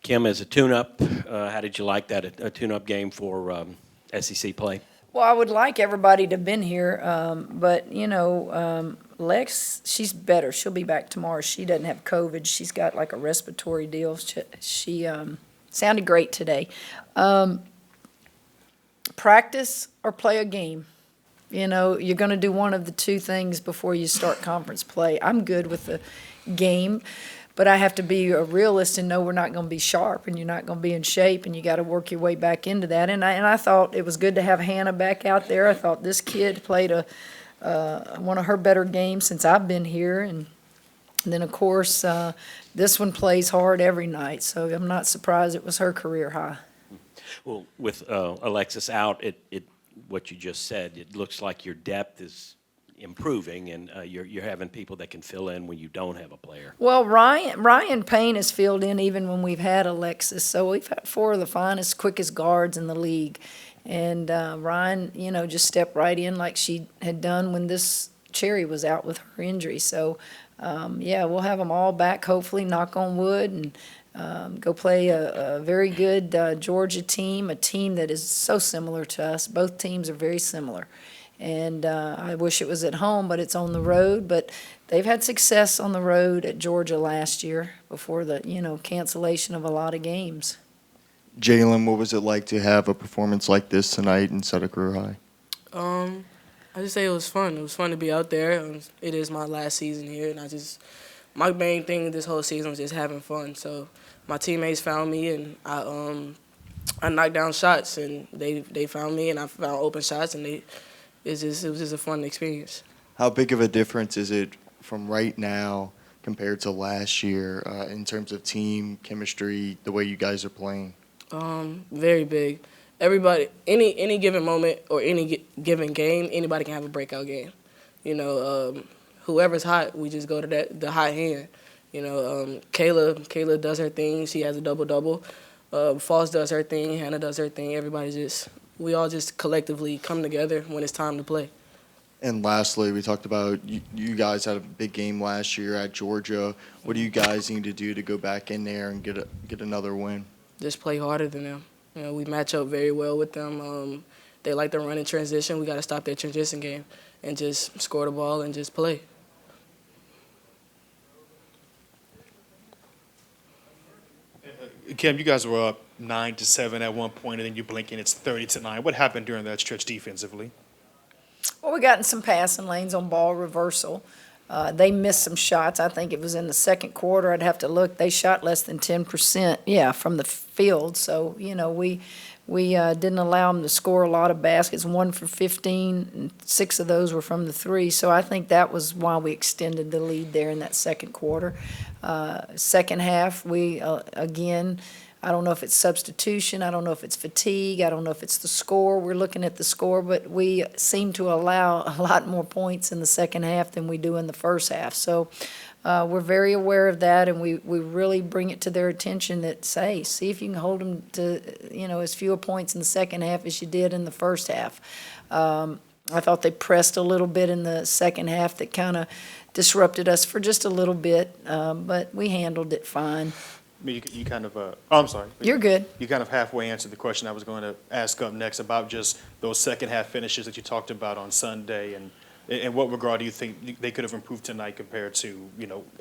Kim, as a tune-up, how did you like that, a tune-up game for SEC play? Well, I would like everybody to have been here, but, Lex, she's better. She'll be back tomorrow. She doesn't have COVID. She's got like a respiratory deal. She sounded great today. Practice or play a game. You're going to do one of the two things before you start conference play. I'm good with the game, but I have to be a realist and know we're not going to be sharp and you're not going to be in shape, and you got to work your way back into that. And I thought it was good to have Hannah back out there. I thought this kid played one of her better games since I've been here. And then, of course, this one plays hard every night, so I'm not surprised it was her career high. Well, with Alexis out, what you just said, it looks like your depth is improving, and you're having people that can fill in when you don't have a player. Well, Ryan Payne has filled in even when we've had Alexis, so we've had four of the finest, quickest guards in the league. And Ryan, just stepped right in like she had done when this Cherry was out with her injury. So, we'll have them all back, hopefully, knock on wood, and go play a very good Georgia team, a team that is so similar to us. Both teams are very similar. And I wish it was at home, but it's on the road. But they've had success on the road at Georgia last year before the, cancellation of a lot of games. Jailin, what was it like to have a performance like this tonight and set a career high? I just say it was fun. It was fun to be out there. It is my last season here, and my main thing this whole season was just having fun. So my teammates found me, and I knocked down shots, and they found me, and I found open shots, and it was just a fun experience. How big of a difference is it from right now compared to last year in terms of team chemistry, the way you guys are playing? Very big. Everybody, any given moment or any given game, anybody can have a breakout game. Whoever's hot, we just go to the hot hand. Kayla does her thing. She has a double-double. Foss does her thing. Hannah does her thing. We all just collectively come together when it's time to play. And lastly, we talked about you guys had a big game last year at Georgia. What do you guys need to do to go back in there and get another win? Just play harder than them. We match up very well with them. They like to run in transition. We got to stop their transition game and just score the ball and just play. Kim, you guys were up 9-7 at one point, and then you blink and it's 30-9. What happened during that stretch defensively? Well, we got in some passing lanes on ball reversal. They missed some shots. I think it was in the second quarter. I'd have to look. They shot less than 10%, from the field. So, we didn't allow them to score a lot of baskets, 1 for 15, and 6 of those were from the three. So I think that was why we extended the lead there in that second quarter. Second half, we, again, I don't know if it's substitution. I don't know if it's fatigue. I don't know if it's the score. We're looking at the score, but we seem to allow a lot more points in the second half than we do in the first half. So we're very aware of that, and we really bring it to their attention that, see if you can hold them to, as fewer points in the second half as you did in the first half. I thought they pressed a little bit in the second half that kind of disrupted us for just a little bit, but we handled it fine. You kind of, I'm sorry. You're good. You kind of halfway answered the question I was going to ask up next about just those second half finishes that you talked about on Sunday, and in what regard do you think they could have improved tonight compared to,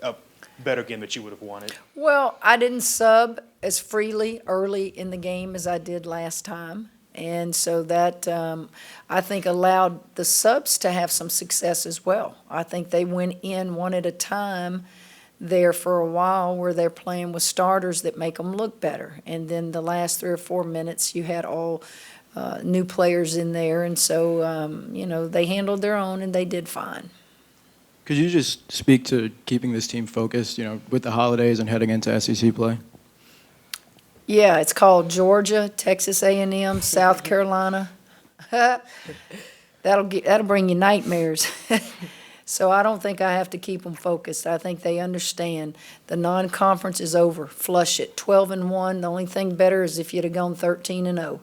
a better game that you would have wanted? Well, I didn't sub as freely early in the game as I did last time. And so that, I think, allowed the subs to have some success as well. I think they went in one at a time there for a while where they're playing with starters that make them look better. And then the last 3 or 4 minutes, you had all new players in there. And so, they handled their own and they did fine. Could you just speak to keeping this team focused, with the holidays and heading into SEC play? Yeah, it's called Georgia, Texas A&M, South Carolina. That'll bring you nightmares. So I don't think I have to keep them focused. I think they understand the non-conference is over. Flush it. 12-1. The only thing better is if you'd have gone 13-0.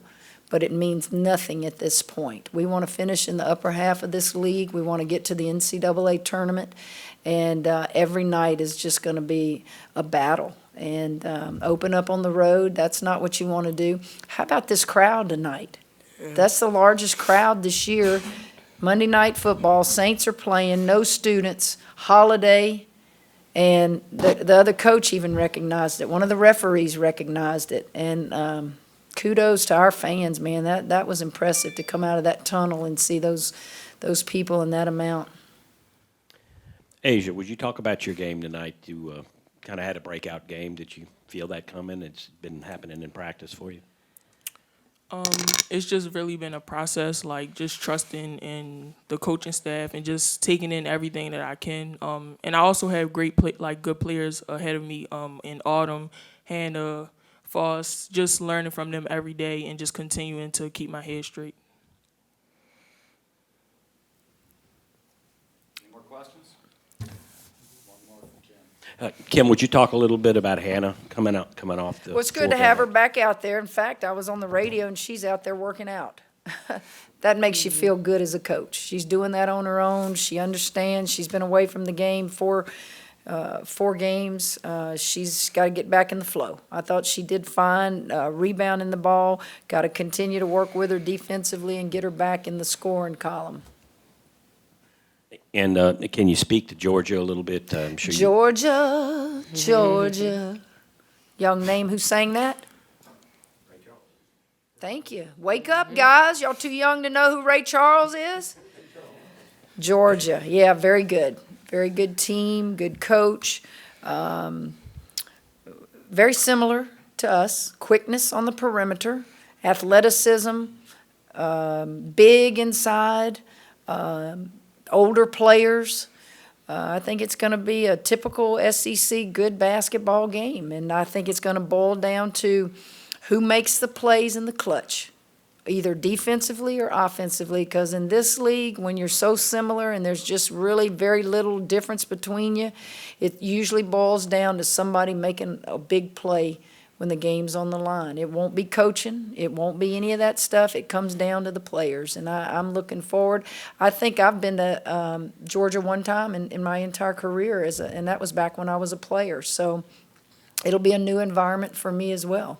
But it means nothing at this point. We want to finish in the upper half of this league. We want to get to the NCAA tournament. And every night is just going to be a battle. And open up on the road, that's not what you want to do. How about this crowd tonight? That's the largest crowd this year. Monday Night Football, Saints are playing, no students, holiday, and the other coach even recognized it. One of the referees recognized it. And kudos to our fans, man. That was impressive to come out of that tunnel and see those people in that amount. Asia, would you talk about your game tonight? You kind of had a breakout game. Did you feel that coming? It's been happening in practice for you? It's just really been a process, like just trusting in the coaching staff and just taking in everything that I can. And I also have good players ahead of me in Autumn, Hannah, Foss, just learning from them every day and just continuing to keep my head straight. Any more questions? One more from Kim. Kim, would you talk a little bit about Hannah coming off the Well, it's good to have her back out there. In fact, I was on the radio and she's out there working out. That makes you feel good as a coach. She's doing that on her own. She understands. She's been away from the game for 4 games. She's got to get back in the flow. I thought she did fine, rebounding the ball. Got to continue to work with her defensively and get her back in the scoring column. And can you speak to Georgia a little bit? I'm sure Georgia. Young name who sang that? Thank you. Wake up, guys. Y'all too young to know who Ray Charles is? Georgia. Yeah, very good. Very good team, good coach. Very similar to us. Quickness on the perimeter, athleticism, big inside, older players. I think it's going to be a typical SEC good basketball game, and I think it's going to boil down to who makes the plays in the clutch, either defensively or offensively, because in this league, when you're so similar and there's just really very little difference between you, it usually boils down to somebody making a big play when the game's on the line. It won't be coaching. It won't be any of that stuff. It comes down to the players, and I'm looking forward. I think I've been to Georgia one time in my entire career, and that was back when I was a player. So it'll be a new environment for me as well.